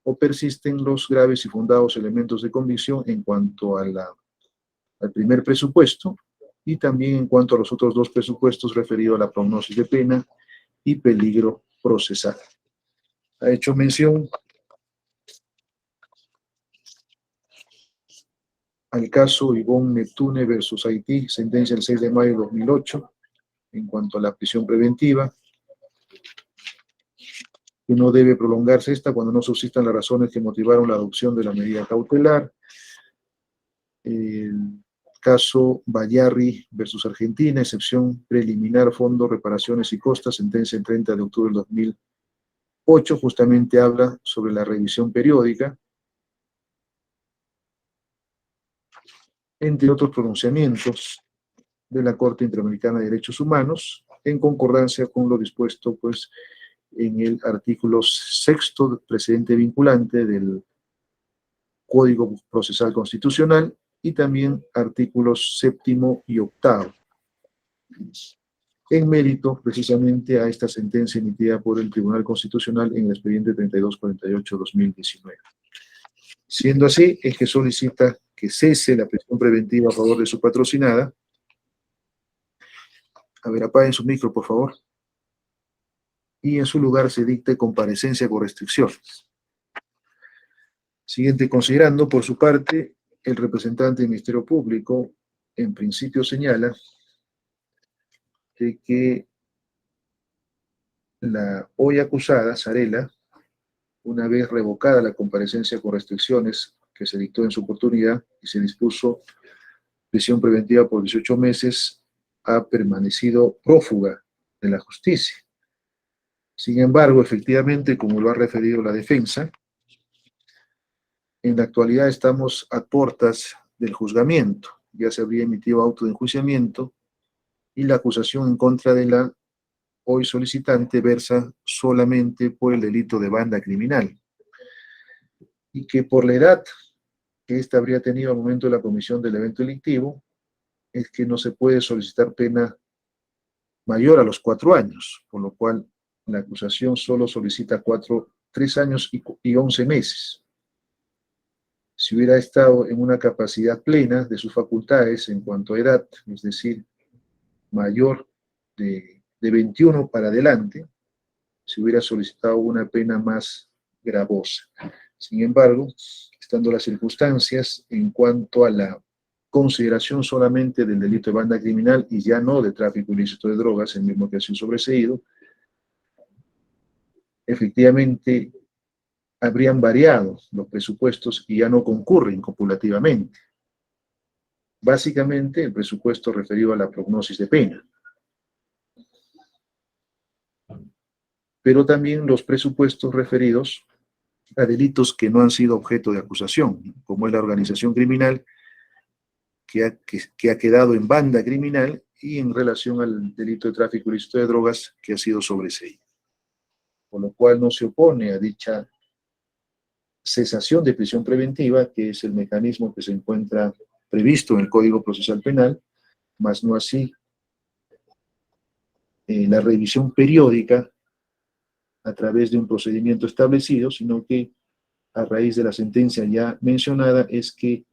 o persisten los graves y fundados elementos de convicción en cuanto a al primer presupuesto y también en cuanto a los otros 2 presupuestos referidos a la prognosis de pena y peligro procesal. Ha hecho mención al caso Yvonne Neptune versus Haití, sentencia del 6 de mayo de 2008, en cuanto a la prisión preventiva, que no debe prolongarse esta cuando no subsistan las razones que motivaron la adopción de la medida cautelar. El caso Bayarri versus Argentina, excepción preliminar, fondo, reparaciones y costas, sentencia el 30 de octubre del 2008, justamente habla sobre la revisión periódica, entre otros pronunciamientos de la Corte Interamericana de Derechos Humanos, en concordancia con lo dispuesto pues, en el artículo 6º, precedente vinculante del Código Procesal Constitucional, y también artículos 7º y 8º, en mérito precisamente a esta sentencia emitida por el Tribunal Constitucional en el expediente 3248-2019. Siendo así, es que solicita que cese la prisión preventiva a favor de su patrocinada. A ver, apaguen su micro, por favor. Y en su lugar se dicte comparecencia con restricciones. Siguiente, considerando por su parte, el representante del Ministerio Público en principio señala de que la hoy acusada, Sarela, una vez revocada la comparecencia con restricciones que se dictó en su oportunidad y se dispuso prisión preventiva por 18 meses, ha permanecido prófuga de la justicia. Sin embargo, efectivamente, como lo ha referido la defensa, en la actualidad estamos a puertas del juzgamiento. Ya se habría emitido auto de enjuiciamiento y la acusación en contra de la hoy solicitante versa solamente por el delito de banda criminal. Y que por la edad que ésta habría tenido al momento de la comisión del evento delictivo, es que no se puede solicitar pena mayor a los 4 años, por lo cual la acusación solo solicita 3 años y 11 meses. Si hubiera estado en una capacidad plena de sus facultades en cuanto a edad, es decir, mayor de 21 para adelante, se hubiera solicitado una pena más gravosa. Sin embargo, estando las circunstancias en cuanto a la consideración solamente del delito de banda criminal y ya no de tráfico ilícito de drogas, el mismo que ha sido sobreseído, efectivamente habrían variado los presupuestos y ya no concurren copulativamente. Básicamente, el presupuesto referido a la prognosis de pena, pero también los presupuestos referidos a delitos que no han sido objeto de acusación, como es la organización criminal, que ha quedado en banda criminal, y en relación al delito de tráfico ilícito de drogas, que ha sido sobreseído. Por lo cual no se opone a dicha cesación de prisión preventiva, que es el mecanismo que se encuentra previsto en el Código Procesal Penal, más no así la revisión periódica a través de un procedimiento establecido, sino que a raíz de la sentencia ya mencionada es que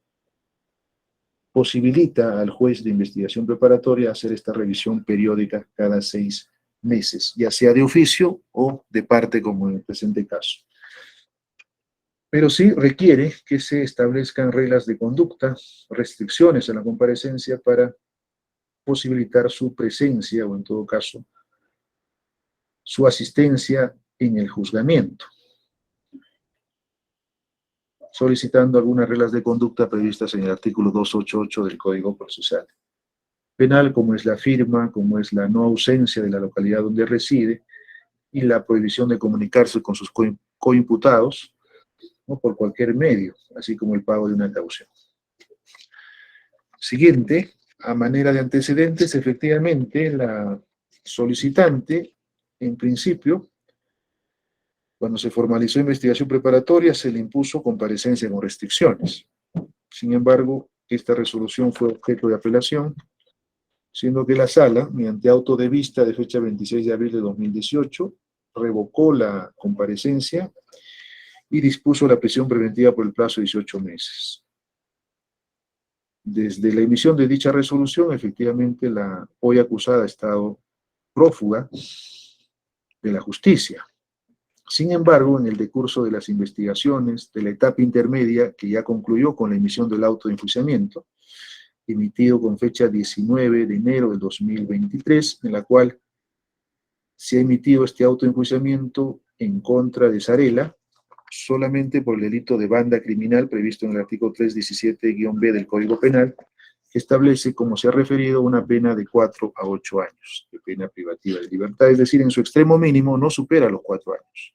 posibilita al juez de investigación preparatoria hacer esta revisión periódica cada 6 meses, ya sea de oficio o de parte, como en el presente caso. Pero sí requiere que se establezcan reglas de conducta, restricciones a la comparecencia para posibilitar su presencia o, en todo caso, su asistencia en el juzgamiento, solicitando algunas reglas de conducta previstas en el artículo 288 del Código Procesal Penal, como es la firma, como es la no ausencia de la localidad donde reside y la prohibición de comunicarse con sus coimputados, ¿no?, por cualquier medio, así como el pago de una caución. Siguiente, a manera de antecedentes, efectivamente, la solicitante, en principio, cuando se formalizó investigación preparatoria, se le impuso comparecencia con restricciones. Sin embargo, esta resolución fue objeto de apelación, siendo que la Sala, mediante auto de vista de fecha 26 de abril de 2018, revocó la comparecencia y dispuso la prisión preventiva por el plazo de 18 meses. Desde la emisión de dicha resolución, efectivamente, la hoy acusada ha estado prófuga de la justicia. Sin embargo, en el decurso de las investigaciones de la etapa intermedia, que ya concluyó con la emisión del auto de enjuiciamiento, emitido con fecha 19 de enero del 2023, en la cual se ha emitido este auto de enjuiciamiento en contra de Sarela, solamente por el delito de banda criminal previsto en el artículo 317-B del Código Penal, que establece, como se ha referido, una pena de 4 a 8 años de pena privativa de libertad, es decir, en su extremo mínimo no supera los 4 años.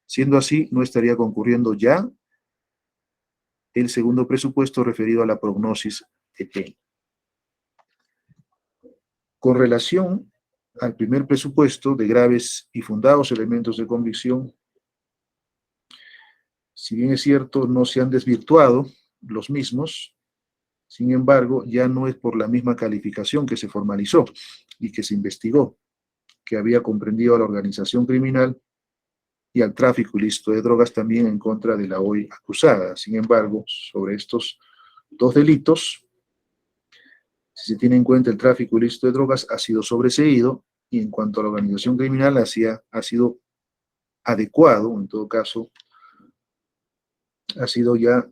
Siendo así, no estaría concurriendo ya el segundo presupuesto referido a la prognosis de pena. Con relación al primer presupuesto de graves y fundados elementos de convicción, si bien es cierto, no se han desvirtuado los mismos, sin embargo, ya no es por la misma calificación que se formalizó y que se investigó, que había comprendido a la organización criminal y al tráfico ilícito de drogas también en contra de la hoy acusada. Sin embargo, sobre estos 2 delitos, si se tiene en cuenta el tráfico ilícito de drogas, ha sido sobreseído, y en cuanto a la organización criminal, ha sido adecuado, en todo caso, ha sido ya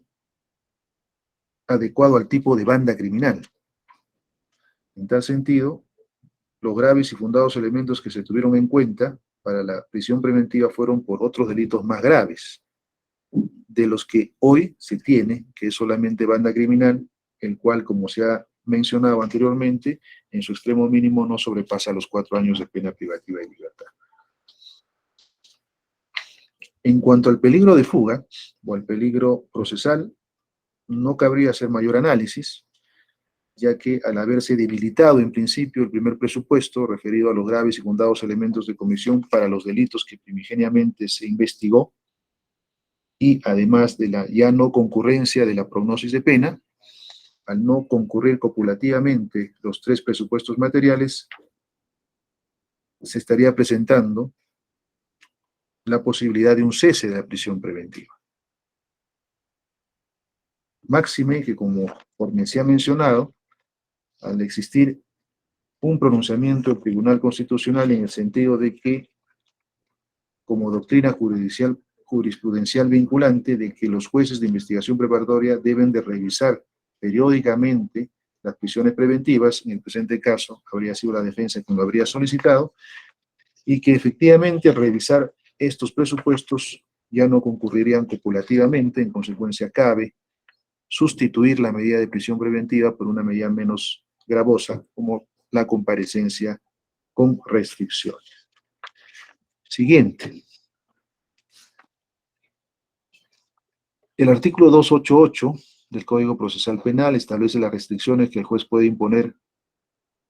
adecuado al tipo de banda criminal. En tal sentido, los graves y fundados elementos que se tuvieron en cuenta para la prisión preventiva fueron por otros delitos más graves, de los que hoy se tiene, que es solamente banda criminal, el cual, como se ha mencionado anteriormente, en su extremo mínimo no sobrepasa los 4 años de pena privativa de libertad. En cuanto al peligro de fuga o al peligro procesal, no cabría hacer mayor análisis, ya que al haberse debilitado en principio el primer presupuesto referido a los graves y fundados elementos de comisión para los delitos que primigeniamente se investigó, y además de la ya no concurrencia de la prognosis de pena, al no concurrir copulativamente los 3 presupuestos materiales, se estaría presentando la posibilidad de un cese de la prisión preventiva. Máxime que, conforme se ha mencionado, al existir un pronunciamiento del Tribunal Constitucional en el sentido de que, como doctrina jurisprudencial vinculante, de que los jueces de investigación preparatoria deben de revisar periódicamente las prisiones preventivas, en el presente caso habría sido la defensa quien lo habría solicitado, y que efectivamente al revisar estos presupuestos ya no concurrirían copulativamente, en consecuencia cabe sustituir la medida de prisión preventiva por una medida menos gravosa, como la comparecencia con restricciones. Siguiente. El artículo 288 del Código Procesal Penal establece las restricciones que el juez puede imponer,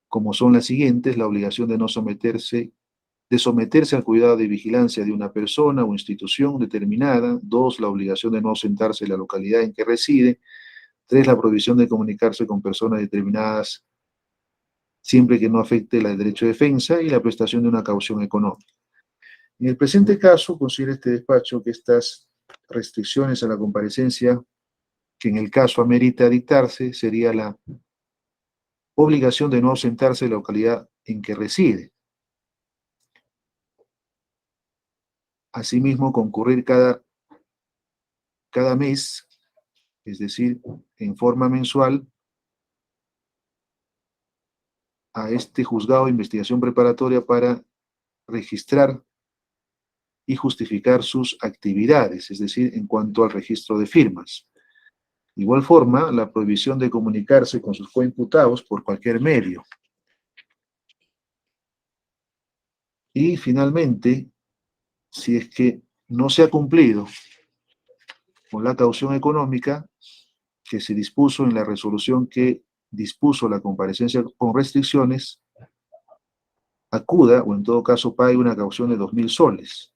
como son las siguientes: la obligación de someterse al cuidado de vigilancia de una persona o institución determinada; 2, la obligación de no ausentarse en la localidad en que reside; 3, la prohibición de comunicarse con personas determinadas siempre que no afecte el derecho de defensa; y la prestación de una caución económica. En el presente caso, considera este despacho que estas restricciones a la comparecencia, que en el caso amerita dictarse, sería la obligación de no ausentarse en la localidad en que reside. Asimismo, concurrir cada mes, es decir, en forma mensual, a este juzgado de investigación preparatoria para registrar y justificar sus actividades, es decir, en cuanto al registro de firmas. De igual forma, la prohibición de comunicarse con sus coimputados por cualquier medio. Y finalmente, si es que no se ha cumplido con la caución económica que se dispuso en la resolución que dispuso la comparecencia con restricciones, acuda o en todo caso pague una caución de 2.000 soles,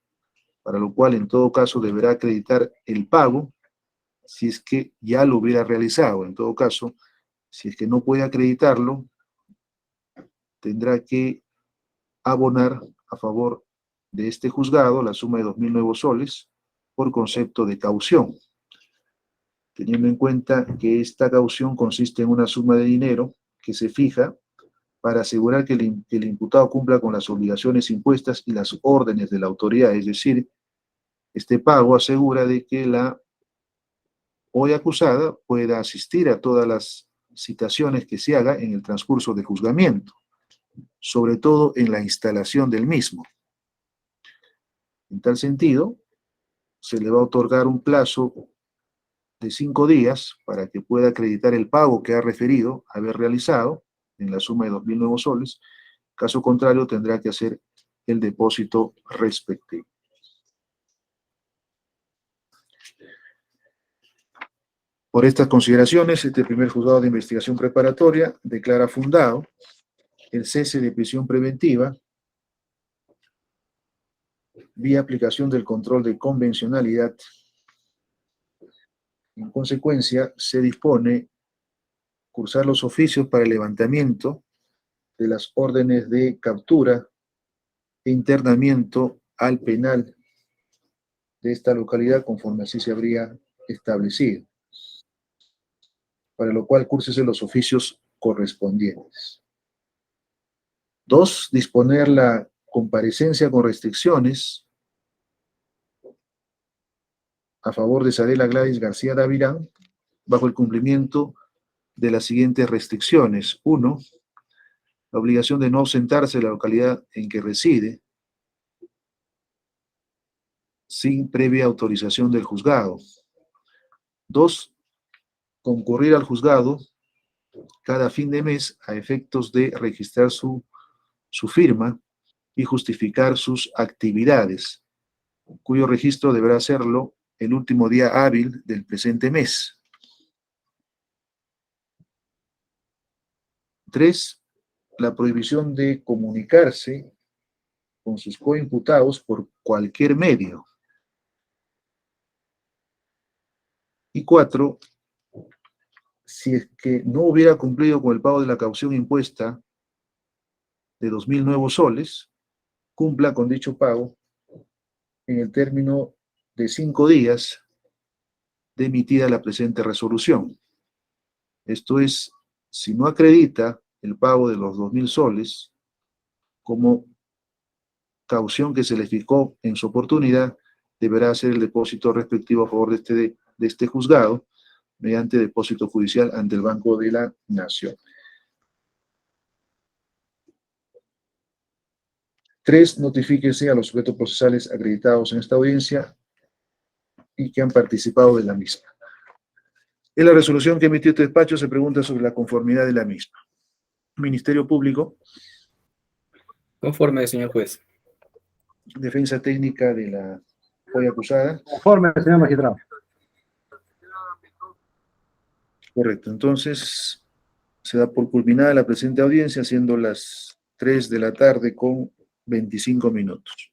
para lo cual en todo caso deberá acreditar el pago si es que ya lo hubiera realizado. En todo caso, si es que no puede acreditarlo, tendrá que abonar a favor de este juzgado la suma de 2.000 nuevos soles por concepto de caución, teniendo en cuenta que esta caución consiste en una suma de dinero que se fija para asegurar que el imputado cumpla con las obligaciones impuestas y las órdenes de la autoridad. Es decir, este pago asegura de que la hoy acusada pueda asistir a todas las citaciones que se haga en el transcurso del juzgamiento, sobre todo en la instalación del mismo. En tal sentido, se le va a otorgar un plazo de 5 días para que pueda acreditar el pago que ha referido haber realizado en la suma de 2.000 nuevos soles. Caso contrario, tendrá que hacer el depósito respectivo. Por estas consideraciones, este primer juzgado de investigación preparatoria declara fundado el cese de prisión preventiva vía aplicación del control de convencionalidad. En consecuencia, se dispone cursar los oficios para el levantamiento de las órdenes de captura e internamiento al penal de esta localidad, conforme así se habría establecido, para lo cual cúrsese los oficios correspondientes. 2, disponer la comparecencia con restricciones a favor de Sarela Gladys García Davirán, bajo el cumplimiento de las siguientes restricciones. 1. La obligación de no ausentarse de la localidad en que reside sin previa autorización del juzgado. 2. Concurrir al juzgado cada fin de mes a efectos de registrar su firma y justificar sus actividades, cuyo registro deberá hacerlo el último día hábil del presente mes. 3. La prohibición de comunicarse con sus coimputados por cualquier medio. Y 4. Si es que no hubiera cumplido con el pago de la caución impuesta de 2.000 nuevos soles, cumpla con dicho pago en el término de 5 días de emitida la presente resolución. Esto es, si no acredita el pago de los 2.000 soles como caución que se le fijó en su oportunidad, deberá hacer el depósito respectivo a favor de este juzgado mediante depósito judicial ante el Banco de la Nación. 3. Notifíquese a los sujetos procesales acreditados en esta audiencia y que han participado de la misma. En la resolución que emitió este despacho se pregunta sobre la conformidad de la misma. Ministerio Público. Conforme, señor juez. Defensa técnica de la hoy acusada. Conforme, señor magistrado. Correcto. Entonces, se da por culminada la presente audiencia, siendo las 3 de la tarde con 25 minutos.